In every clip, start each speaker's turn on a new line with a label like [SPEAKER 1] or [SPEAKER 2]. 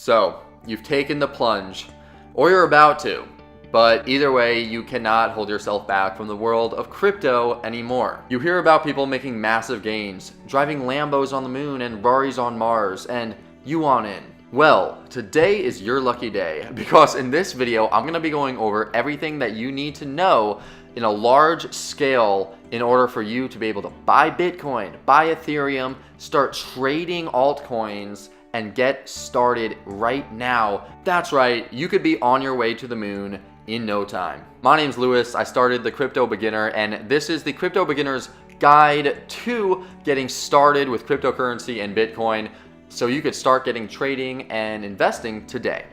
[SPEAKER 1] So, you've taken the plunge, or you're about to, but either way, you cannot hold yourself back from the world of crypto anymore. You hear about people making massive gains, driving Lambos on the moon and Raris on Mars, and you want in. Well, today is your lucky day, because in this video, I'm gonna be going over everything that you need to know in a large scale in order for you to be able to buy Bitcoin, buy Ethereum, start trading altcoins, and get started right now. That's right, you could be on your way to the moon in no time. My name's Lewis, I started the Crypto Beginner, and this is the Crypto Beginner's Guide to getting started with cryptocurrency and Bitcoin so you could start getting trading and investing today.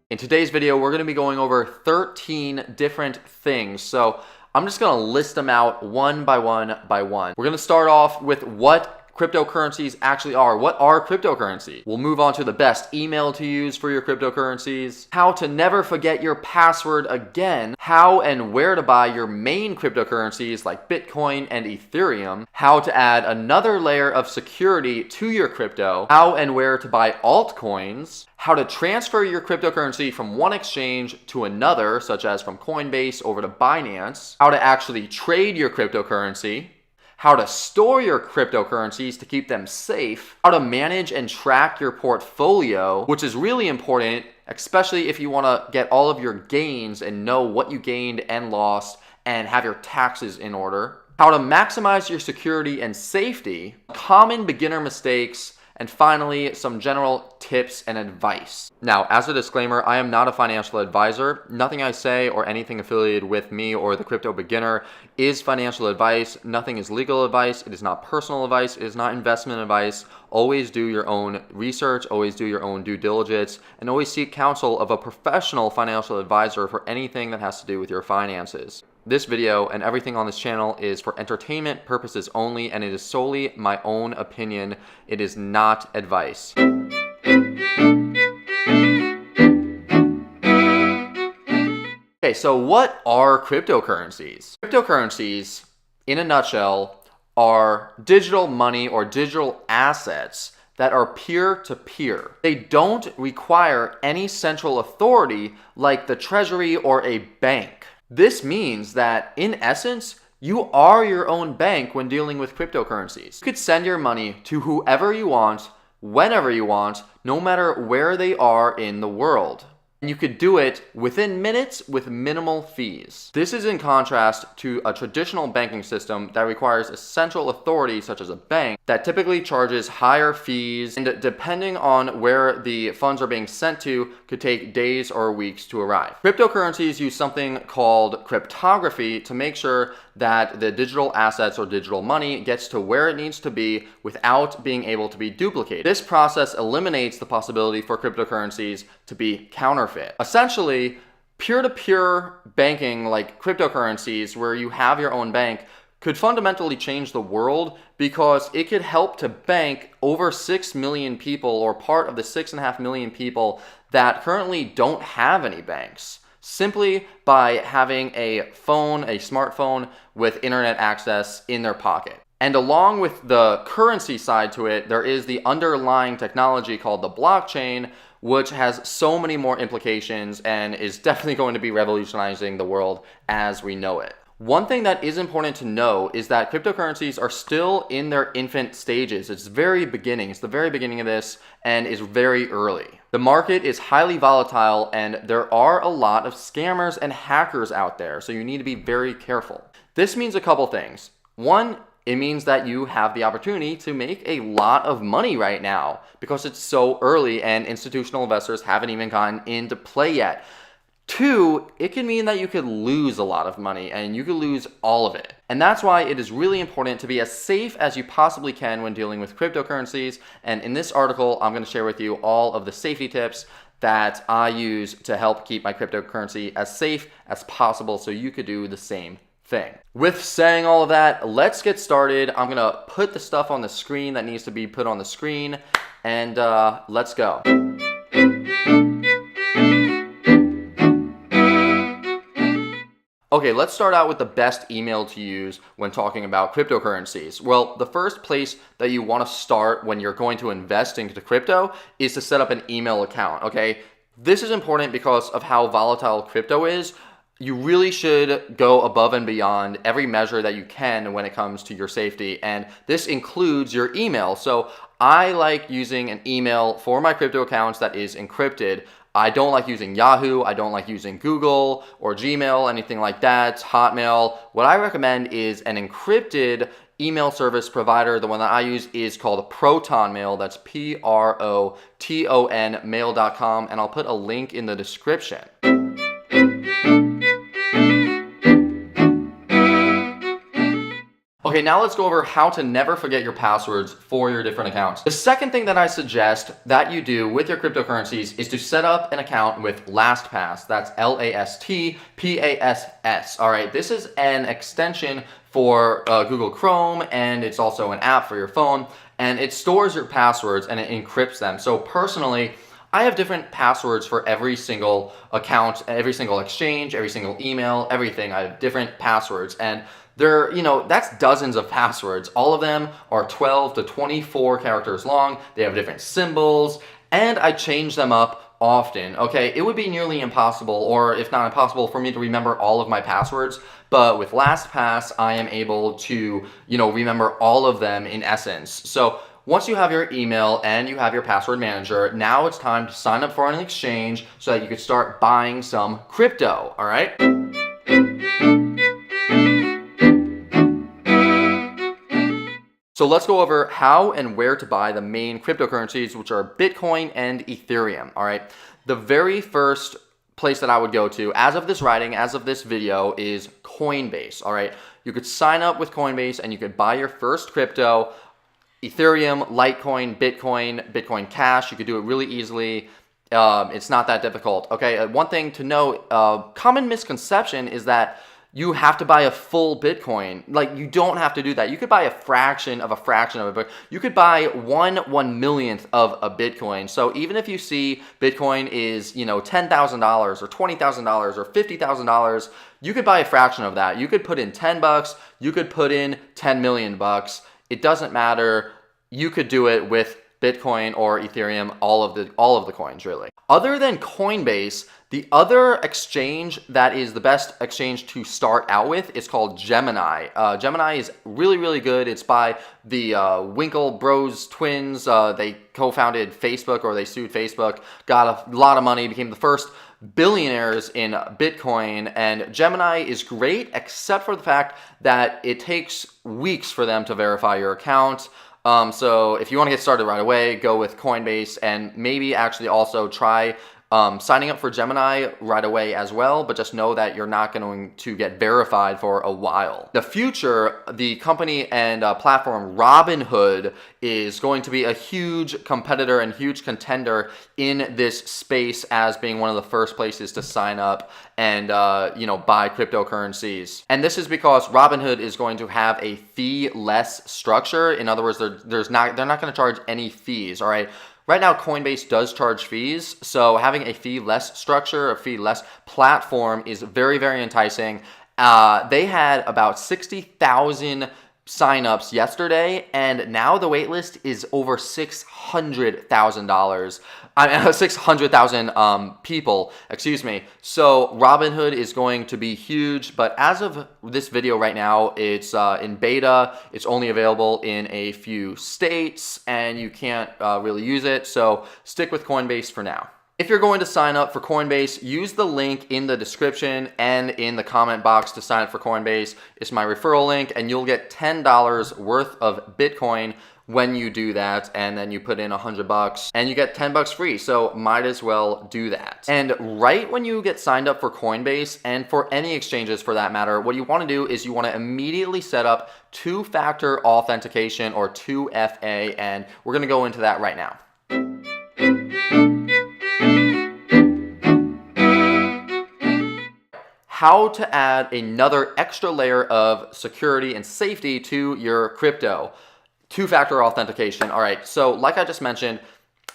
[SPEAKER 1] In today's video, we're gonna be going over 13 different things. So I'm just gonna list them out one by one by one. We're gonna start off with what cryptocurrencies actually are. What are cryptocurrencies? We'll move on to the best email to use for your cryptocurrencies, how to never forget your password again, how and where to buy your main cryptocurrencies like Bitcoin and Ethereum, how to add another layer of security to your crypto, how and where to buy altcoins, how to transfer your cryptocurrency from one exchange to another, such as from Coinbase over to Binance, how to actually trade your cryptocurrency, how to store your cryptocurrencies to keep them safe, how to manage and track your portfolio, which is really important, especially if you want to get all of your gains and know what you gained and lost and have your taxes in order, how to maximize your security and safety, common beginner mistakes, and finally, some general tips and advice. Now, as a disclaimer, I am not a financial advisor. Nothing I say or anything affiliated with me or the Crypto Beginner is financial advice. Nothing is legal advice. It is not personal advice. It is not investment advice. Always do your own research. Always do your own due diligence. And always seek counsel of a professional financial advisor for anything that has to do with your finances. This video and everything on this channel is for entertainment purposes only, and it is solely my own opinion. It is not advice. Okay, so what are cryptocurrencies? Cryptocurrencies, in a nutshell, are digital money or digital assets that are peer-to-peer. They don't require any central authority like the treasury or a bank. This means that, in essence, you are your own bank when dealing with cryptocurrencies. You could send your money to whoever you want, whenever you want, no matter where they are in the world. And you could do it within minutes with minimal fees. This is in contrast to a traditional banking system that requires a central authority such as a bank that typically charges higher fees, and depending on where the funds are being sent to, could take days or weeks to arrive. Cryptocurrencies use something called cryptography to make sure that the digital assets or digital money gets to where it needs to be without being able to be duplicated. This process eliminates the possibility for cryptocurrencies to be counterfeit. Essentially, peer-to-peer banking like cryptocurrencies, where you have your own bank, could fundamentally change the world because it could help to bank over 6 million people, or part of the 6.5 million people that currently don't have any banks, simply by having a phone, a smartphone with internet access in their pocket. And along with the currency side to it, there is the underlying technology called the blockchain, which has so many more implications and is definitely going to be revolutionizing the world as we know it. One thing that is important to know is that cryptocurrencies are still in their infant stages. It's very beginning. It's the very beginning of this and is very early. The market is highly volatile and there are a lot of scammers and hackers out there, so you need to be very careful. This means a couple things. One, it means that you have the opportunity to make a lot of money right now because it's so early and institutional investors haven't even gotten into play yet. Two, it can mean that you could lose a lot of money and you could lose all of it. And that's why it is really important to be as safe as you possibly can when dealing with cryptocurrencies. And in this article, I'm going to share with you all of the safety tips that I use to help keep my cryptocurrency as safe as possible so you could do the same thing. With saying all of that, let's get started. I'm going to put the stuff on the screen that needs to be put on the screen, and let's go. Okay, let's start out with the best email to use when talking about cryptocurrencies. Well, the first place that you want to start when you're going to invest into crypto is to set up an email account, okay? This is important because of how volatile crypto is. You really should go above and beyond every measure that you can when it comes to your safety, and this includes your email. So I like using an email for my crypto accounts that is encrypted. I don't like using Yahoo, I don't like using Google or Gmail, anything like that, Hotmail. What I recommend is an encrypted email service provider. The one that I use is called Proton Mail. That's Proton mail.com, and I'll put a link in the description. Okay, now let's go over how to never forget your passwords for your different accounts. The second thing that I suggest that you do with your cryptocurrencies is to set up an account with LastPass. That's LASTPASS. All right, this is an extension for Google Chrome, and it's also an app for your phone, and it stores your passwords and it encrypts them. So personally, I have different passwords for every single account, every single exchange, every single email, everything. I have different passwords, and that's dozens of passwords. All of them are 12 to 24 characters long. They have different symbols, and I change them up often, okay? It would be nearly impossible, or if not impossible, for me to remember all of my passwords, but with LastPass, I am able to, remember all of them in essence. So once you have your email and you have your password manager, now it's time to sign up for an exchange so that you can start buying some crypto, all right? So let's go over how and where to buy the main cryptocurrencies, which are Bitcoin and Ethereum, all right? The very first place that I would go to, as of this writing, as of this video, is Coinbase, all right? You could sign up with Coinbase and you could buy your first crypto, Ethereum, Litecoin, Bitcoin Cash. You could do it really easily. It's not that difficult, okay? One thing to note, common misconception is that you have to buy a full Bitcoin. Like, you don't have to do that. You could buy a fraction of a Bitcoin. You could buy 1/1,000,000th of a Bitcoin. So even if you see Bitcoin is, $10,000 or $20,000 or $50,000, you could buy a fraction of that. You could put in $10. You could put in 10 million bucks. It doesn't matter. You could do it with Bitcoin or Ethereum, all of the coins, really. Other than Coinbase, the other exchange that is the best exchange to start out with is called Gemini. Gemini is really, really good. It's by the Winkle Bros twins. They co-founded Facebook, or they sued Facebook, got a lot of money, became the first billionaires in Bitcoin, and Gemini is great except for the fact that it takes weeks for them to verify your account. So if you want to get started right away, go with Coinbase, and maybe actually also try signing up for Gemini right away as well, but just know that you're not going to get verified for a while. The future, the company and platform Robinhood is going to be a huge competitor and huge contender in this space, as being one of the first places to sign up and buy cryptocurrencies. And this is because Robinhood is going to have a fee-less structure. In other words, they're not going to charge any fees, all right? Right now, Coinbase does charge fees, so having a fee-less structure, a fee-less platform is very, very enticing. They had about 60,000 signups yesterday, and now the waitlist is over $600,000 people, excuse me. So Robinhood is going to be huge, but as of this video right now, it's in beta. It's only available in a few states, and you can't really use it, so stick with Coinbase for now. If you're going to sign up for Coinbase, use the link in the description and in the comment box to sign up for Coinbase. It's my referral link, and you'll get $10 worth of Bitcoin when you do that, and then you put in $100 and you get $10 free, so might as well do that. And right when you get signed up for Coinbase, and for any exchanges for that matter, what you want to do is you want to immediately set up two-factor authentication, or 2FA, and we're going to go into that right now. How to add another extra layer of security and safety to your crypto. Two-factor authentication. All right, so like I just mentioned,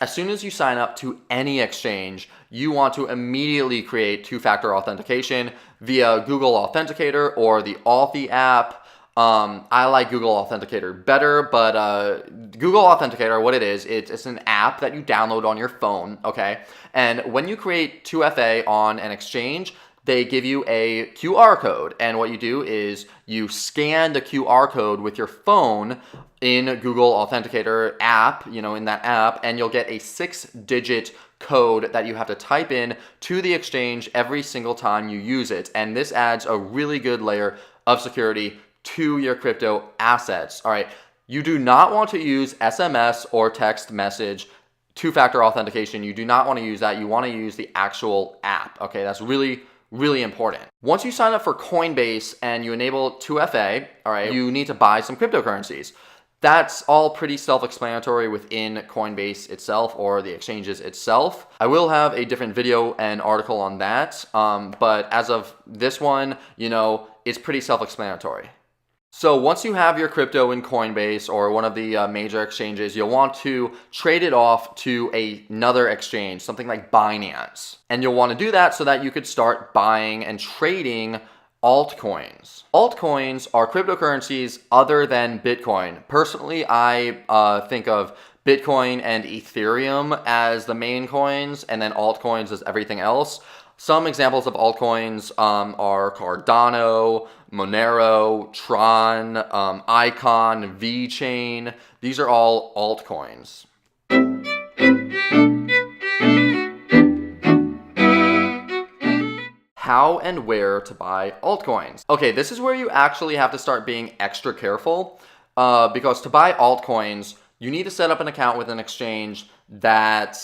[SPEAKER 1] As soon as you sign up to any exchange, you want to immediately create two-factor authentication via Google Authenticator or the Authy app. I like Google Authenticator better, but Google Authenticator, what it is, it's an app that you download on your phone, okay? And when you create 2FA on an exchange, they give you a QR code. And what you do is you scan the QR code with your phone in Google Authenticator app, in that app, and you'll get a 6-digit code that you have to type in to the exchange every single time you use it. And this adds a really good layer of security to your crypto assets. All right, you do not want to use SMS or text message two-factor authentication. You do not want to use that. You want to use the actual app. Okay, that's really important. Once you sign up for Coinbase and you enable 2FA, all right, you need to buy some cryptocurrencies. That's all pretty self-explanatory within Coinbase itself or the exchanges itself. I will have a different video and article on that, but as of this one, it's pretty self-explanatory. So once you have your crypto in Coinbase or one of the major exchanges, you'll want to trade it off to another exchange, something like Binance. And you'll want to do that so that you could start buying and trading altcoins. Altcoins are cryptocurrencies other than Bitcoin. Personally, I think of Bitcoin and Ethereum as the main coins, and then altcoins as everything else. Some examples of altcoins are Cardano, Monero, Tron, Icon, VeChain. These are all altcoins. How and where to buy altcoins. Okay, this is where you actually have to start being extra careful because to buy altcoins, you need to set up an account with an exchange that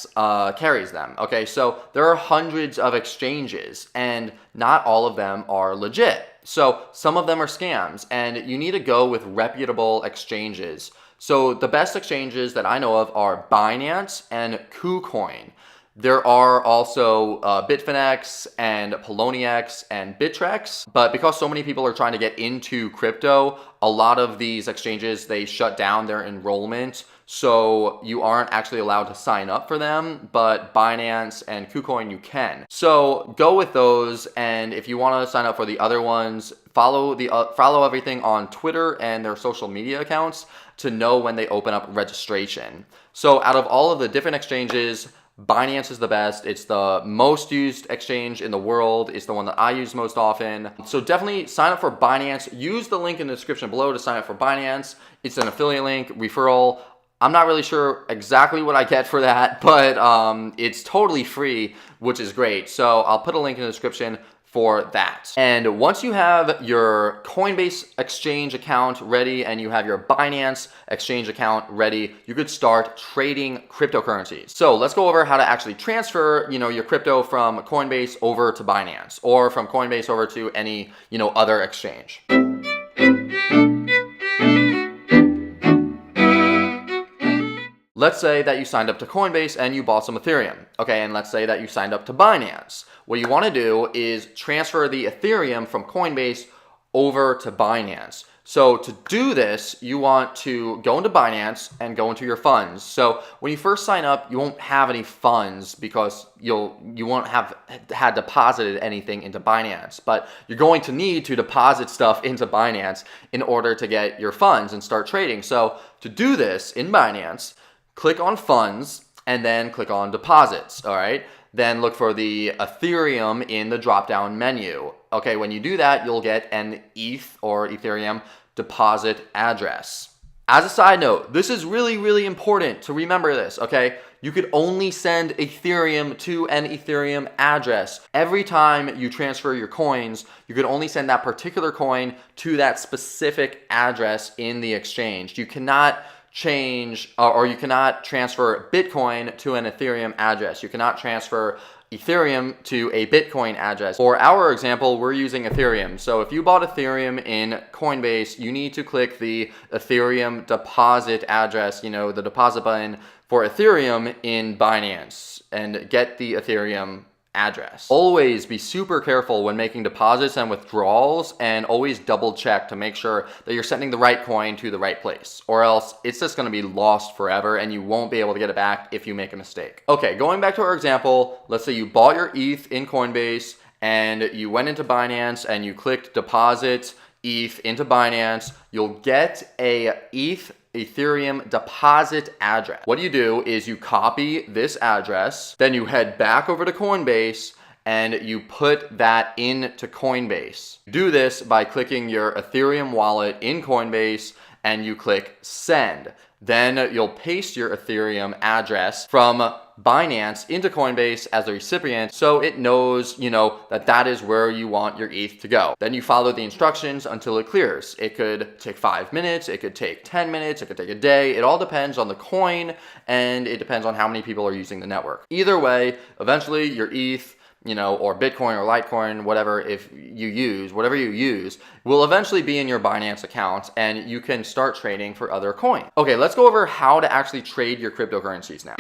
[SPEAKER 1] carries them. Okay, so there are hundreds of exchanges and not all of them are legit. So some of them are scams and you need to go with reputable exchanges. So the best exchanges that I know of are Binance and KuCoin. There are also Bitfinex and Poloniex and Bittrex, but because so many people are trying to get into crypto, a lot of these exchanges, they shut down their enrollment, so you aren't actually allowed to sign up for them, but Binance and KuCoin you can. So go with those, and if you want to sign up for the other ones, follow everything on Twitter and their social media accounts to know when they open up registration. So out of all of the different exchanges, Binance is the best. It's the most used exchange in the world. It's the one that I use most often. So definitely sign up for Binance. Use the link in the description below to sign up for Binance. It's an affiliate link, referral. I'm not really sure exactly what I get for that, but it's totally free, which is great. So I'll put a link in the description for that. And once you have your Coinbase exchange account ready and you have your Binance exchange account ready, you could start trading cryptocurrencies. So let's go over how to actually transfer, your crypto from Coinbase over to Binance or from Coinbase over to any, other exchange. Let's say that you signed up to Coinbase and you bought some Ethereum. Okay, and let's say that you signed up to Binance. What you want to do is transfer the Ethereum from Coinbase over to Binance. So to do this, you want to go into Binance and go into your funds. So when you first sign up, you won't have any funds because you won't have had deposited anything into Binance, but you're going to need to deposit stuff into Binance in order to get your funds and start trading. So to do this in Binance, click on funds and then click on deposits, all right? Then look for the Ethereum in the drop-down menu. Okay, when you do that, you'll get an ETH or Ethereum deposit address. As a side note, this is really important to remember this, okay? You could only send Ethereum to an Ethereum address. Every time you transfer your coins, you could only send that particular coin to that specific address in the exchange. You cannot change or you cannot transfer Bitcoin to an Ethereum address. You cannot transfer Ethereum to a Bitcoin address. For our example, we're using Ethereum. So if you bought Ethereum in Coinbase, you need to click the Ethereum deposit address, the deposit button for Ethereum in Binance and get the Ethereum address. Always be super careful when making deposits and withdrawals, and always double check to make sure that you're sending the right coin to the right place, or else it's just going to be lost forever and you won't be able to get it back if you make a mistake. Okay, going back to our example, let's say you bought your ETH in Coinbase and you went into Binance and you clicked deposit ETH into Binance. You'll get a Ethereum deposit address. What you do is you copy this address, then you head back over to Coinbase and you put that into Coinbase. Do this by clicking your Ethereum wallet in Coinbase and you click send. Then you'll paste your Ethereum address from Binance into Coinbase as a recipient, so it knows, that is where you want your ETH to go. Then you follow the instructions until it clears. It could take 5 minutes, it could take 10 minutes, it could take a day. It all depends on the coin, and it depends on how many people are using the network. Either way, eventually your ETH, or Bitcoin or Litecoin, whatever you use, will eventually be in your Binance account and you can start trading for other coins. Okay, let's go over how to actually trade your cryptocurrencies now.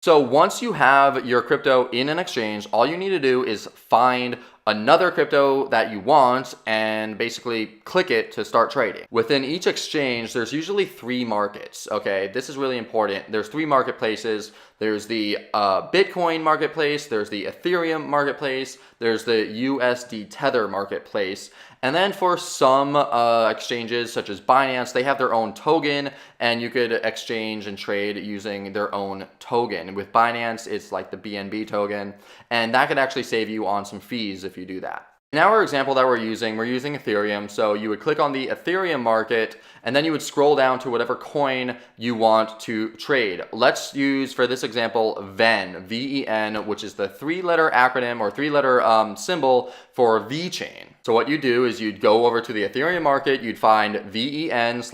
[SPEAKER 1] So once you have your crypto in an exchange, all you need to do is find another crypto that you want and basically click it to start trading. Within each exchange, there's usually 3 markets, okay? This is really important. There's 3 marketplaces. There's the Bitcoin marketplace, there's the Ethereum marketplace, there's the USD Tether marketplace. And then for some exchanges such as Binance, they have their own token and you could exchange and trade using their own token. With Binance, it's like the BNB token, and that could actually save you on some fees if you do that. In our example that we're using Ethereum, so you would click on the Ethereum market and then you would scroll down to whatever coin you want to trade. Let's use, for this example, VEN, V-E-N, which is the 3-letter acronym or 3-letter symbol for VeChain. So what you do is you'd go over to the Ethereum market, you'd find VEN/ETH,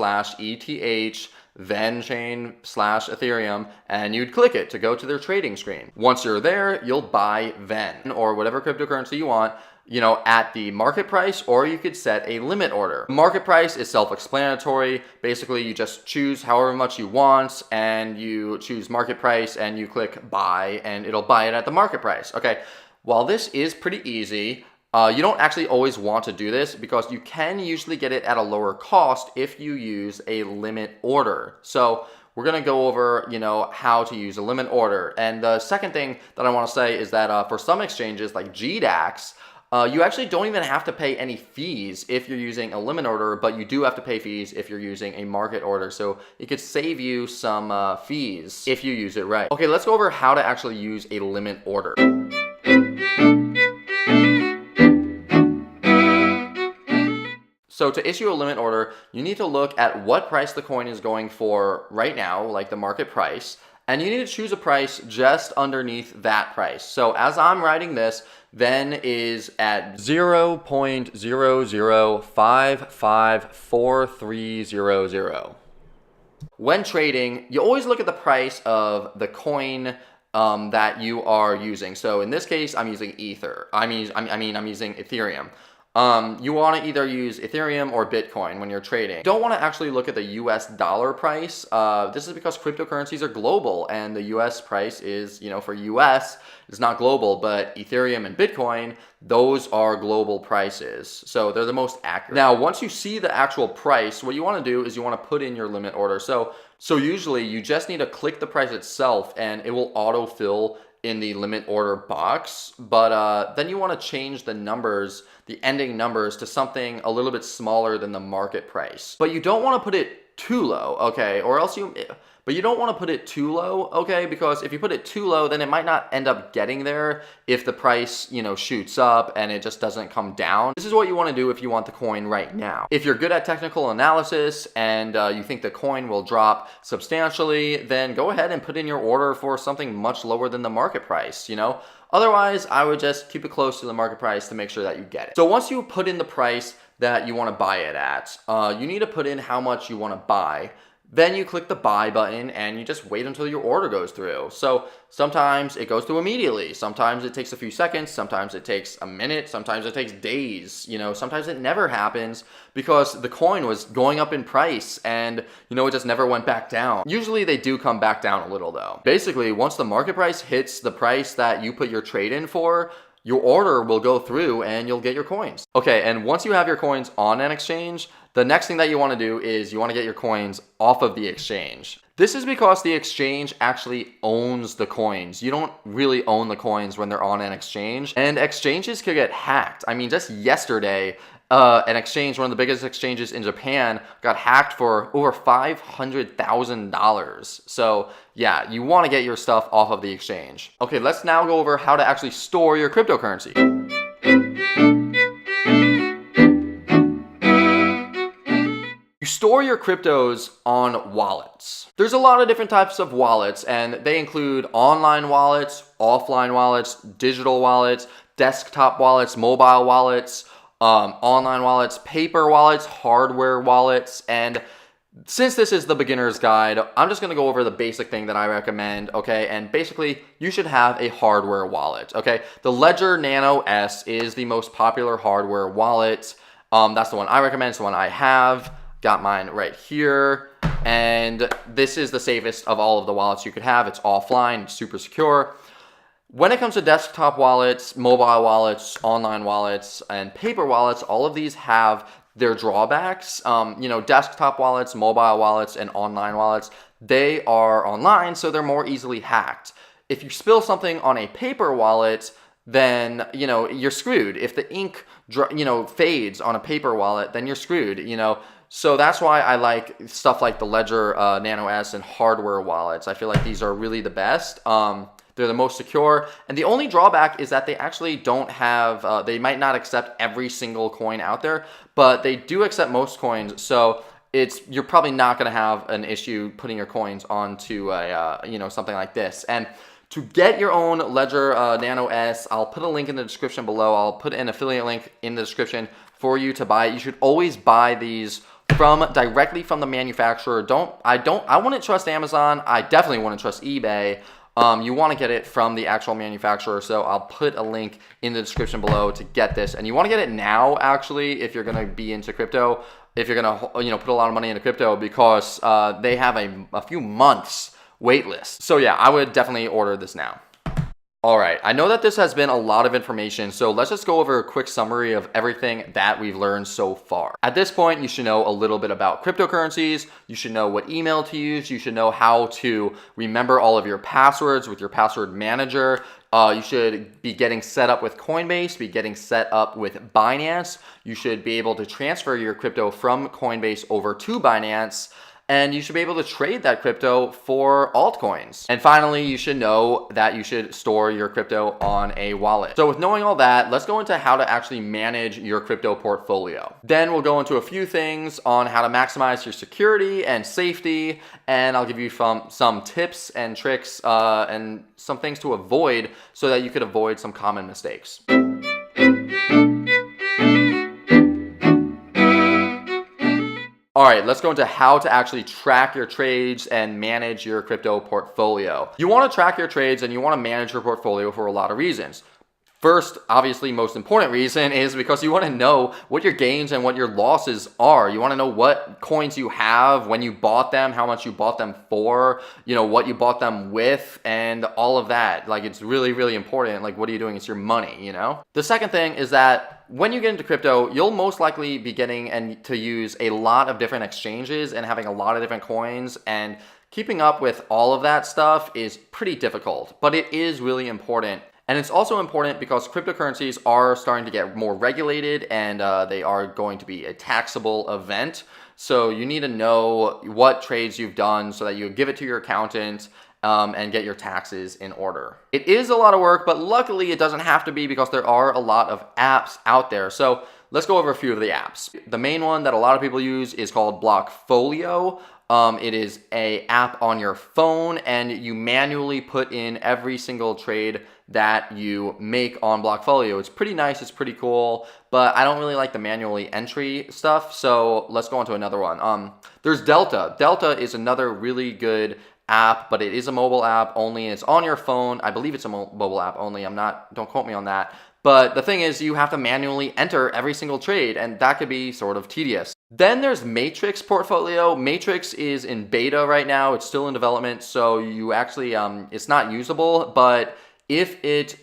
[SPEAKER 1] VeChain/Ethereum, and you'd click it to go to their trading screen. Once you're there, you'll buy VEN or whatever cryptocurrency you want, at the market price, or you could set a limit order. Market price is self-explanatory. Basically, you just choose however much you want and you choose market price and you click buy and it'll buy it at the market price. Okay, while this is pretty easy, you don't actually always want to do this because you can usually get it at a lower cost if you use a limit order. So we're going to go over, how to use a limit order. And the second thing that I want to say is that for some exchanges like GDAX, you actually don't even have to pay any fees if you're using a limit order, but you do have to pay fees if you're using a market order. So it could save you some fees if you use it right. Okay, let's go over how to actually use a limit order. So to issue a limit order, you need to look at what price the coin is going for right now, like the market price, and you need to choose a price just underneath that price. So as I'm writing this, VEN is at 0.00554300. When trading, you always look at the price of the coin that you are using. So in this case, I'm using Ether. I'm using Ethereum. You want to either use Ethereum or Bitcoin when you're trading. You don't want to actually look at the US dollar price. This is because cryptocurrencies are global and the US price is, for US, it's not global, but Ethereum and Bitcoin, those are global prices. So they're the most accurate. Now, once you see the actual price, what you want to do is you want to put in your limit order. So usually you just need to click the price itself and it will autofill in the limit order box, but then you want to change the numbers, the ending numbers, to something a little bit smaller than the market price. But you don't want to put it too low, okay? But you don't want to put it too low, okay? Because if you put it too low, then it might not end up getting there if the price, shoots up and it just doesn't come down. This is what you want to do if you want the coin right now. If you're good at technical analysis and you think the coin will drop substantially, then go ahead and put in your order for something much lower than the market price, Otherwise, I would just keep it close to the market price to make sure that you get it. So once you put in the price that you want to buy it at, you need to put in how much you want to buy. then you click the buy button and you just wait until your order goes through. So sometimes it goes through immediately. Sometimes it takes a few seconds. Sometimes it takes a minute. Sometimes it takes days. Sometimes it never happens because the coin was going up in price and, it just never went back down. Usually they do come back down a little though. Basically, once the market price hits the price that you put your trade in for, your order will go through and you'll get your coins. Okay, and once you have your coins on an exchange, the next thing that you want to do is you want to get your coins off of the exchange. This is because the exchange actually owns the coins. You don't really own the coins when they're on an exchange, and exchanges could get hacked. I mean, just yesterday, an exchange, one of the biggest exchanges in Japan, got hacked for over $500,000. So yeah, you want to get your stuff off of the exchange. Okay, let's now go over how to actually store your cryptocurrency. You store your cryptos on wallets. There's a lot of different types of wallets, and they include online wallets, offline wallets, digital wallets, desktop wallets, mobile wallets, online wallets, paper wallets, hardware wallets. And since this is the beginner's guide, I'm just going to go over the basic thing that I recommend, okay? And basically, you should have a hardware wallet, okay? The Ledger Nano S is the most popular hardware wallet. That's the one I recommend. It's the one I have. Got mine right here. And this is the safest of all of the wallets you could have. It's offline, it's super secure. When it comes to desktop wallets, mobile wallets, online wallets, and paper wallets, all of these have their drawbacks. Desktop wallets, mobile wallets, and online wallets, they are online, so they're more easily hacked. If you spill something on a paper wallet, then, you're screwed. If the ink, fades on a paper wallet, then you're screwed, So that's why I like stuff like the Ledger Nano S and hardware wallets. I feel like these are really the best. They're the most secure. And the only drawback is that they actually don't have, they might not accept every single coin out there, but they do accept most coins. So you're probably not going to have an issue putting your coins onto something like this. And to get your own Ledger Nano S, I'll put a link in the description below. I'll put an affiliate link in the description for you to buy. You should always buy these directly from the manufacturer. I wouldn't trust Amazon. I definitely wouldn't trust eBay. You want to get it from the actual manufacturer, so I'll put a link in the description below to get this. And you want to get it now, actually, if you're going to be into crypto, if you're going to put a lot of money into crypto, because they have a few months wait list. So yeah, I would definitely order this now. All right, I know that this has been a lot of information, so let's just go over a quick summary of everything that we've learned so far. At this point, you should know a little bit about cryptocurrencies. You should know what email to use. You should know how to remember all of your passwords with your password manager. You should be getting set up with Coinbase, be getting set up with Binance. You should be able to transfer your crypto from Coinbase over to Binance. And you should be able to trade that crypto for altcoins. And finally, you should know that you should store your crypto on a wallet. So with knowing all that, let's go into how to actually manage your crypto portfolio. Then we'll go into a few things on how to maximize your security and safety. And I'll give you some tips and tricks and some things to avoid so that you could avoid some common mistakes. All right, let's go into how to actually track your trades and manage your crypto portfolio. You want to track your trades and you want to manage your portfolio for a lot of reasons. First, obviously, most important reason is because you want to know what your gains and what your losses are. You want to know what coins you have, when you bought them, how much you bought them for, what you bought them with, and all of that. Like, it's really, really important. Like, what are you doing? It's your money, The second thing is that when you get into crypto, you'll most likely be getting to use a lot of different exchanges and having a lot of different coins, and keeping up with all of that stuff is pretty difficult, but it is really important. And it's also important because cryptocurrencies are starting to get more regulated, and they are going to be a taxable event. So you need to know what trades you've done so that you give it to your accountant and get your taxes in order. It is a lot of work, but luckily it doesn't have to be because there are a lot of apps out there. So let's go over a few of the apps. The main one that a lot of people use is called Blockfolio. It is an app on your phone, and you manually put in every single trade that you make on Blockfolio. It's pretty nice, it's pretty cool, but I don't really like the manually entry stuff, so let's go on to another one. There's Delta. Delta is another really good app, but it is a mobile app only, and it's on your phone. I believe it's a mobile app only. Don't quote me on that. But the thing is, you have to manually enter every single trade, and that could be sort of tedious. Then there's Matrix Portfolio. Matrix is in beta right now. It's still in development, so you actually, it's not usable, but if it,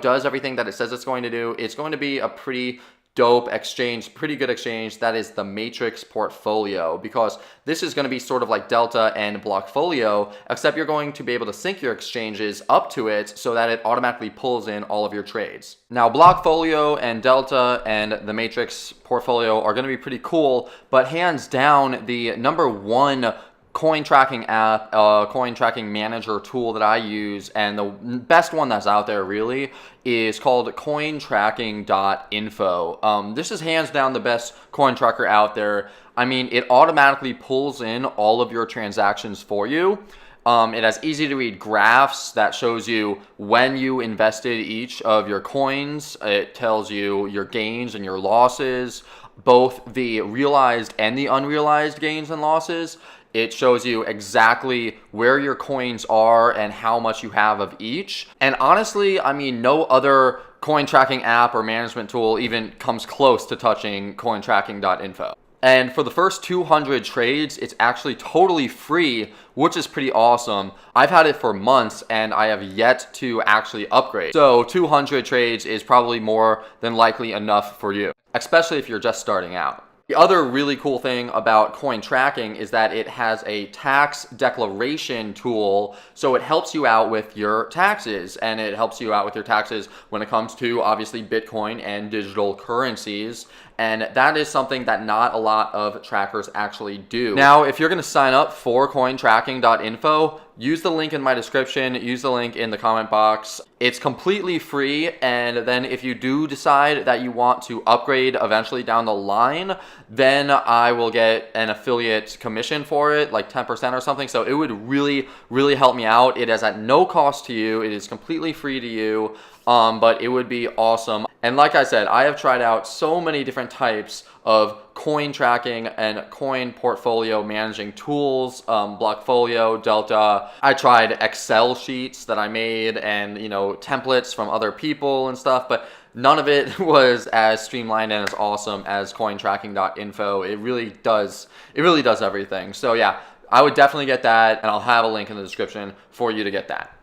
[SPEAKER 1] does everything that it says it's going to do, it's going to be a pretty dope exchange, pretty good exchange. That is the Matrix Portfolio, because this is going to be sort of like Delta and Blockfolio, except you're going to be able to sync your exchanges up to it so that it automatically pulls in all of your trades. Now, Blockfolio and Delta and the Matrix Portfolio are going to be pretty cool, but hands down, the number one coin tracking app, coin tracking manager tool that I use, and the best one that's out there really, is called CoinTracking.info. This is hands down the best coin tracker out there. I mean, it automatically pulls in all of your transactions for you. It has easy to read graphs that shows you when you invested each of your coins. It tells you your gains and your losses, both the realized and the unrealized gains and losses. It shows you exactly where your coins are and how much you have of each. And honestly, I mean, no other coin tracking app or management tool even comes close to touching cointracking.info. And for the first 200 trades, it's actually totally free, which is pretty awesome. I've had it for months and I have yet to actually upgrade. So 200 trades is probably more than likely enough for you, especially if you're just starting out. The other really cool thing about coin tracking is that it has a tax declaration tool, so it helps you out with your taxes, and it helps you out with your taxes when it comes to obviously Bitcoin and digital currencies. And that is something that not a lot of trackers actually do. Now, if you're going to sign up for cointracking.info, use the link in my description, use the link in the comment box. It's completely free, and then if you do decide that you want to upgrade eventually down the line, then I will get an affiliate commission for it, like 10% or something. So it would really, really help me out. It is at no cost to you. It is completely free to you. But it would be awesome. And like I said, I have tried out so many different types of coin tracking and coin portfolio managing tools, Blockfolio, Delta. I tried Excel sheets that I made and, templates from other people and stuff, but none of it was as streamlined and as awesome as cointracking.info. It really does everything. So yeah, I would definitely get that, and I'll have a link in the description for you to get that.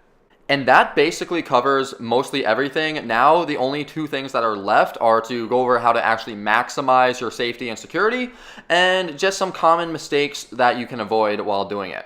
[SPEAKER 1] And that basically covers mostly everything. Now, the only two things that are left are to go over how to actually maximize your safety and security, and just some common mistakes that you can avoid while doing it.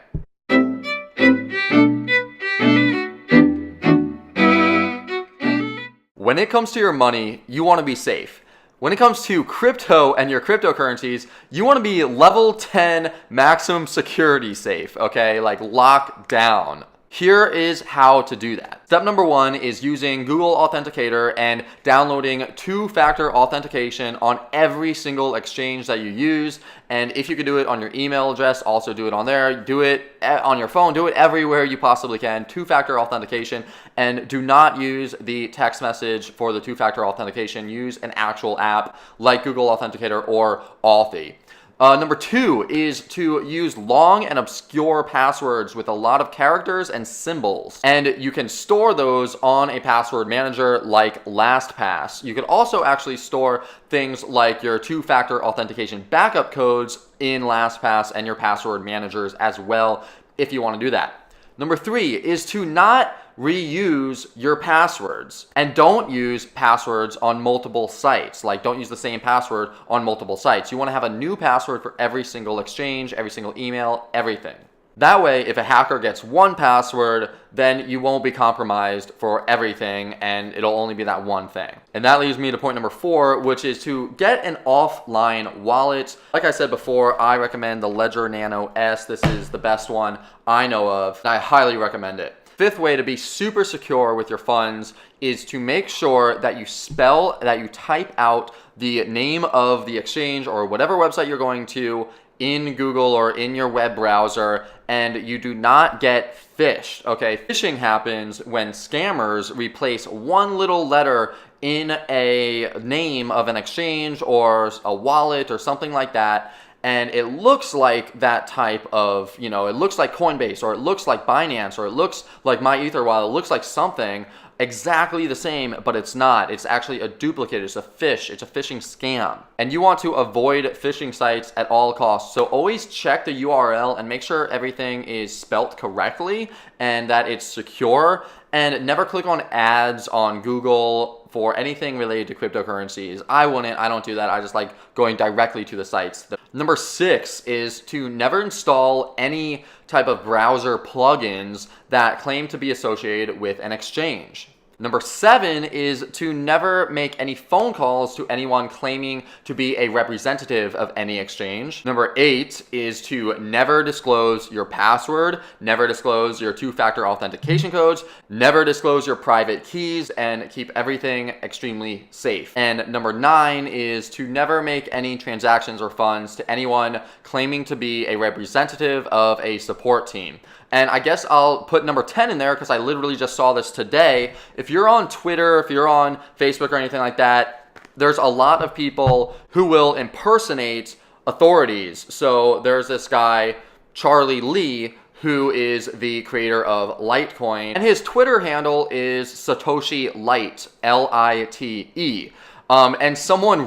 [SPEAKER 1] When it comes to your money, you want to be safe. When it comes to crypto and your cryptocurrencies, you want to be level 10 maximum security safe, okay? Like locked down. Here is how to do that. Step number one is using Google Authenticator and downloading two-factor authentication on every single exchange that you use. And if you can do it on your email address, also do it on there. Do it on your phone. Do it everywhere you possibly can. Two-factor authentication. And do not use the text message for the two-factor authentication. Use an actual app like Google Authenticator or Authy. Number two is to use long and obscure passwords with a lot of characters and symbols. And you can store those on a password manager like LastPass. You could also actually store things like your two-factor authentication backup codes in LastPass and your password managers as well if you want to do that. Number three is to not reuse your passwords, and don't use passwords on multiple sites. Like, don't use the same password on multiple sites. You want to have a new password for every single exchange, every single email, everything. That way, if a hacker gets one password, then you won't be compromised for everything, and it'll only be that one thing. And that leads me to point number 4, which is to get an offline wallet. Like I said before, I recommend the Ledger Nano S. This is the best one I know of. I highly recommend it. Fifth way to be super secure with your funds is to make sure that you type out the name of the exchange or whatever website you're going to in Google or in your web browser, and you do not get phished, okay? Phishing happens when scammers replace one little letter in a name of an exchange or a wallet or something like that, and it looks like that type of, it looks like Coinbase, or it looks like Binance, or it looks like my Ether wallet, it looks like something exactly the same, but it's not. It's actually a duplicate. It's a phish. It's a phishing scam. And you want to avoid phishing sites at all costs. So always check the URL and make sure everything is spelt correctly and that it's secure. And never click on ads on Google for anything related to cryptocurrencies. I wouldn't. I don't do that. I just like going directly to the sites. Number 6 is to never install any type of browser plugins that claim to be associated with an exchange. Number 7 is to never make any phone calls to anyone claiming to be a representative of any exchange. Number 8 is to never disclose your password, never disclose your two-factor authentication codes, never disclose your private keys, and keep everything extremely safe. And number 9 is to never make any transactions or funds to anyone claiming to be a representative of a support team. And I guess I'll put number 10 in there because I literally just saw this today. If you're on Twitter, if you're on Facebook or anything like that, there's a lot of people who will impersonate authorities. So there's this guy, Charlie Lee, who is the creator of Litecoin. And his Twitter handle is Satoshi Lite, L-I-T-E. And someone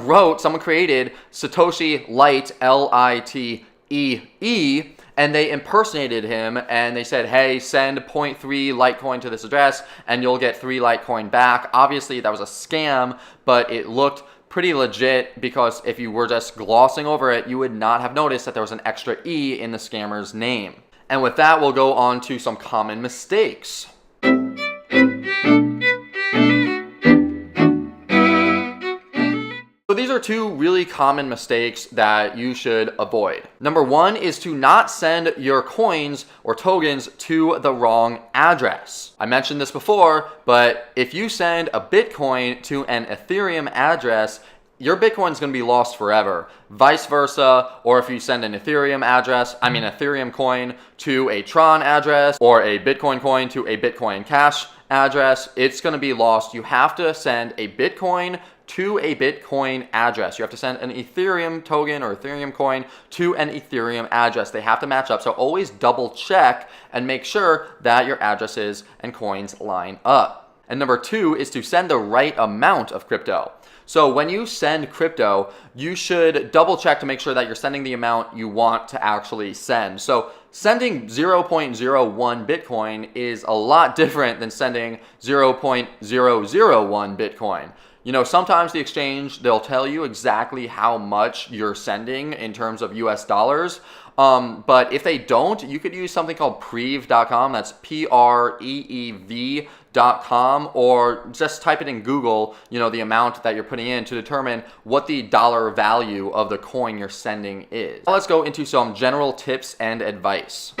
[SPEAKER 1] created Satoshi Lite, L-I-T-E-E, and they impersonated him and they said, hey, send 0.3 Litecoin to this address and you'll get 3 Litecoin back. Obviously that was a scam, but it looked pretty legit because if you were just glossing over it, you would not have noticed that there was an extra E in the scammer's name. And with that, we'll go on to some common mistakes. So these are 2 really common mistakes that you should avoid. Number 1 is to not send your coins or tokens to the wrong address. I mentioned this before, but if you send a Bitcoin to an Ethereum address, your Bitcoin is going to be lost forever. Vice versa, or if you send an Ethereum coin to a Tron address or a Bitcoin coin to a Bitcoin Cash address, it's going to be lost. You have to send a Bitcoin to a Bitcoin address. You have to send an Ethereum token or Ethereum coin to an Ethereum address. They have to match up. So always double check and make sure that your addresses and coins line up. And number 2 is to send the right amount of crypto. So when you send crypto, you should double check to make sure that you're sending the amount you want to actually send. So sending 0.01 Bitcoin is a lot different than sending 0.001 Bitcoin. Sometimes the exchange, they'll tell you exactly how much you're sending in terms of US dollars. But if they don't, you could use something called Preev.com. That's Preev.com, or just type it in Google, the amount that you're putting in to determine what the dollar value of the coin you're sending is. Now let's go into some general tips and advice.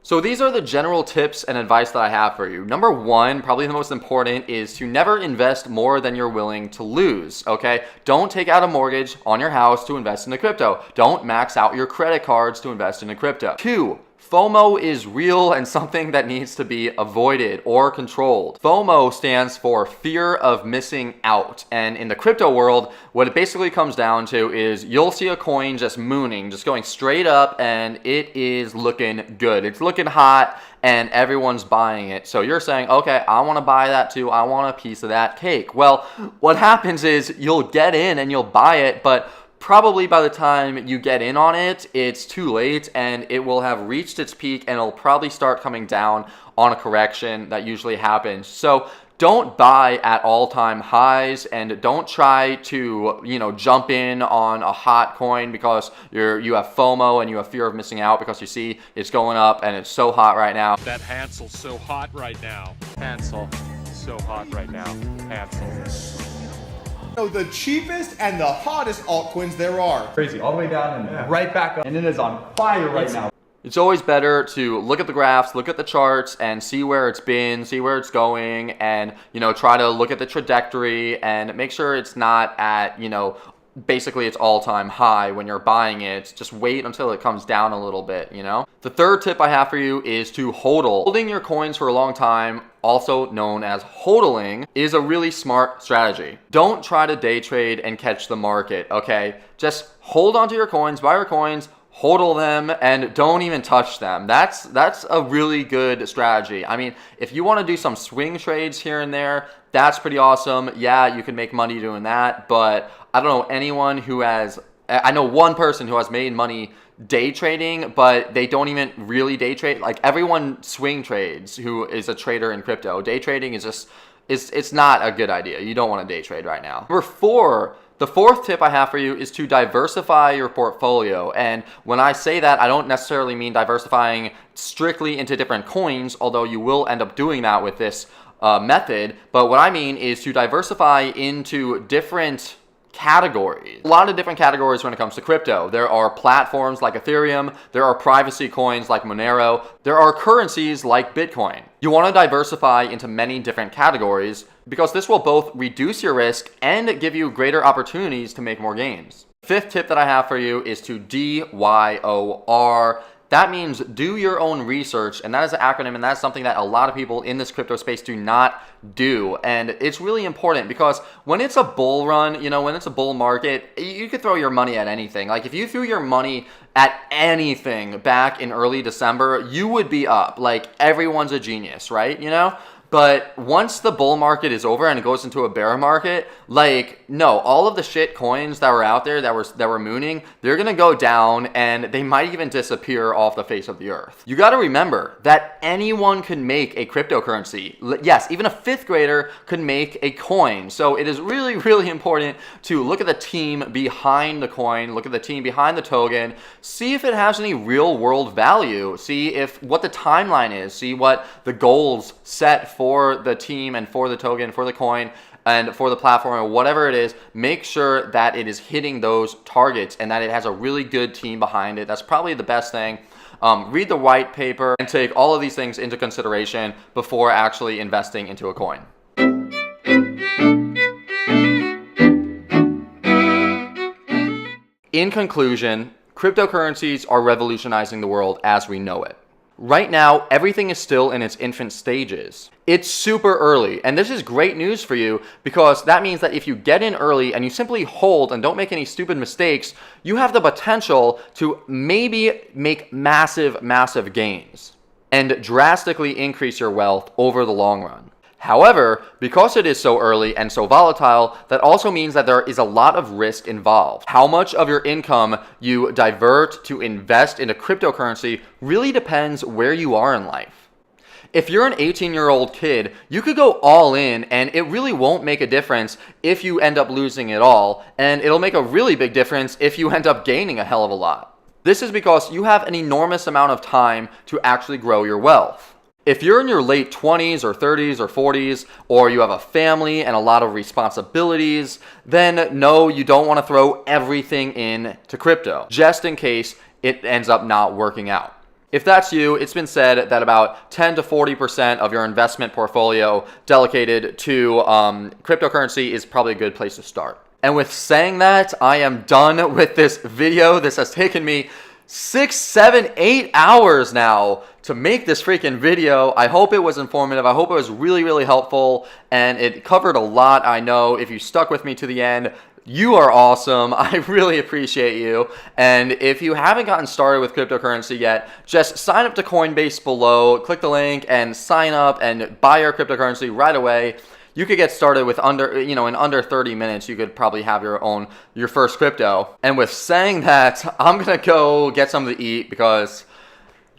[SPEAKER 1] So these are the general tips and advice that I have for you. Number 1, probably the most important, is to never invest more than you're willing to lose, okay? Don't take out a mortgage on your house to invest into crypto. Don't max out your credit cards to invest into crypto. 2, FOMO is real and something that needs to be avoided or controlled. FOMO stands for fear of missing out. And in the crypto world, what it basically comes down to is you'll see a coin just mooning, just going straight up, and it is looking good. It's looking hot and everyone's buying it. So you're saying, okay, I want to buy that too. I want a piece of that cake. Well, what happens is you'll get in and you'll buy it, but probably by the time you get in on it, it's too late and it will have reached its peak and it'll probably start coming down on a correction that usually happens. So don't buy at all-time highs and don't try to, jump in on a hot coin because you have FOMO and you have fear of missing out because you see it's going up and it's so hot right now.
[SPEAKER 2] That Hansel's so hot right now. Hansel, so hot right now. Hansel.
[SPEAKER 3] The cheapest and the hottest altcoins there are.
[SPEAKER 4] Crazy, all the way down and right back up, and it is on fire right now.
[SPEAKER 1] It's always better to look at the graphs, look at the charts, and see where it's been, see where it's going, and, you know, try to look at the trajectory and make sure it's not at, you know, basically its all-time high when you're buying it. Just wait until it comes down a little bit, you know? The third tip I have for you is to hodl. Holding your coins for a long time, also known as hodling, is a really smart strategy. Don't try to day trade and catch the market, okay? Just hold onto your coins, buy your coins, hodl them, and don't even touch them. That's a really good strategy. I mean, if you want to do some swing trades here and there, that's pretty awesome. Yeah, you can make money doing that, but I don't know anyone who has, I know one person who has made money day trading, but they don't even really day trade. Like, everyone swing trades who is a trader in crypto. Day trading is just, it's not a good idea. You don't want to day trade right now. Number 4, the fourth tip I have for you is to diversify your portfolio. And when I say that, I don't necessarily mean diversifying strictly into different coins, although you will end up doing that with this method. But what I mean is to diversify into different categories. A lot of different categories when it comes to crypto. There are platforms like Ethereum, there are privacy coins like Monero, there are currencies like Bitcoin. You want to diversify into many different categories because this will both reduce your risk and give you greater opportunities to make more gains. Fifth tip that I have for you is to DYOR. That means do your own research, and that is an acronym, and that's something that a lot of people in this crypto space do not do. And it's really important because when it's a bull run, you know, when it's a bull market, you could throw your money at anything. Like, if you threw your money at anything back in early December, you would be up. Like, everyone's a genius, right? You know? But once the bull market is over and it goes into a bear market, like, no, all of the shit coins that were out there that were mooning, they're gonna go down and they might even disappear off the face of the earth. You gotta remember that anyone can make a cryptocurrency. Yes, even a 5th grader could make a coin. So it is really, really important to look at the team behind the coin, look at the team behind the token, see if it has any real world value, see if what the timeline is, see what the goals set for the team and for the token, for the coin, and for the platform, or whatever it is. Make sure that it is hitting those targets and that it has a really good team behind it. That's probably the best thing. Read the white paper and take all of these things into consideration before actually investing into a coin. In conclusion, cryptocurrencies are revolutionizing the world as we know it. Right now, everything is still in its infant stages. It's super early, and this is great news for you because that means that if you get in early and you simply hold and don't make any stupid mistakes, you have the potential to maybe make massive, massive gains and drastically increase your wealth over the long run. However, because it is so early and so volatile, that also means that there is a lot of risk involved. How much of your income you divert to invest in a cryptocurrency really depends where you are in life. If you're an 18-year-old kid, you could go all in and it really won't make a difference if you end up losing it all, and it'll make a really big difference if you end up gaining a hell of a lot. This is because you have an enormous amount of time to actually grow your wealth. If you're in your late 20s or 30s or 40s, or you have a family and a lot of responsibilities, then no, you don't want to throw everything into crypto, just in case it ends up not working out. If that's you, it's been said that about 10 to 40% of your investment portfolio dedicated to cryptocurrency is probably a good place to start. And with saying that, I am done with this video. This has taken me 6, 7, 8 hours now to make this freaking video. I hope it was informative. I hope it was really, really helpful, and it covered a lot. I know if you stuck with me to the end, you are awesome. I really appreciate you. And if you haven't gotten started with cryptocurrency yet, just sign up to Coinbase below, click the link and sign up and buy your cryptocurrency right away. You could get started with in under 30 minutes, you could probably have your first crypto. And with saying that, I'm gonna go get something to eat because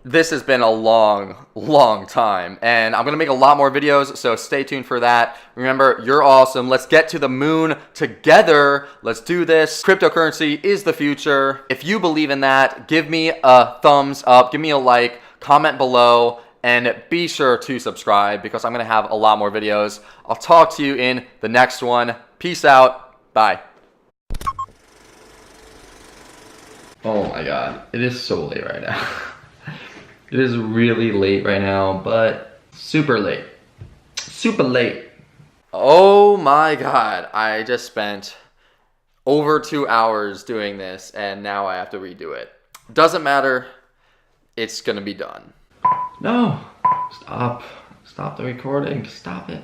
[SPEAKER 1] this has been a long, long time. And I'm gonna make a lot more videos, so stay tuned for that. Remember, you're awesome. Let's get to the moon together. Let's do this. Cryptocurrency is the future. If you believe in that, give me a thumbs up, give me a like, comment below, and be sure to subscribe because I'm going to have a lot more videos. I'll talk to you in the next one. Peace out. Bye. Oh my God. It is so late right now. It is really late right now, but super late. Super late. Oh my god, I just spent over 2 hours doing this and now I have to redo it. Doesn't matter, it's gonna be done. No, stop the recording, stop it.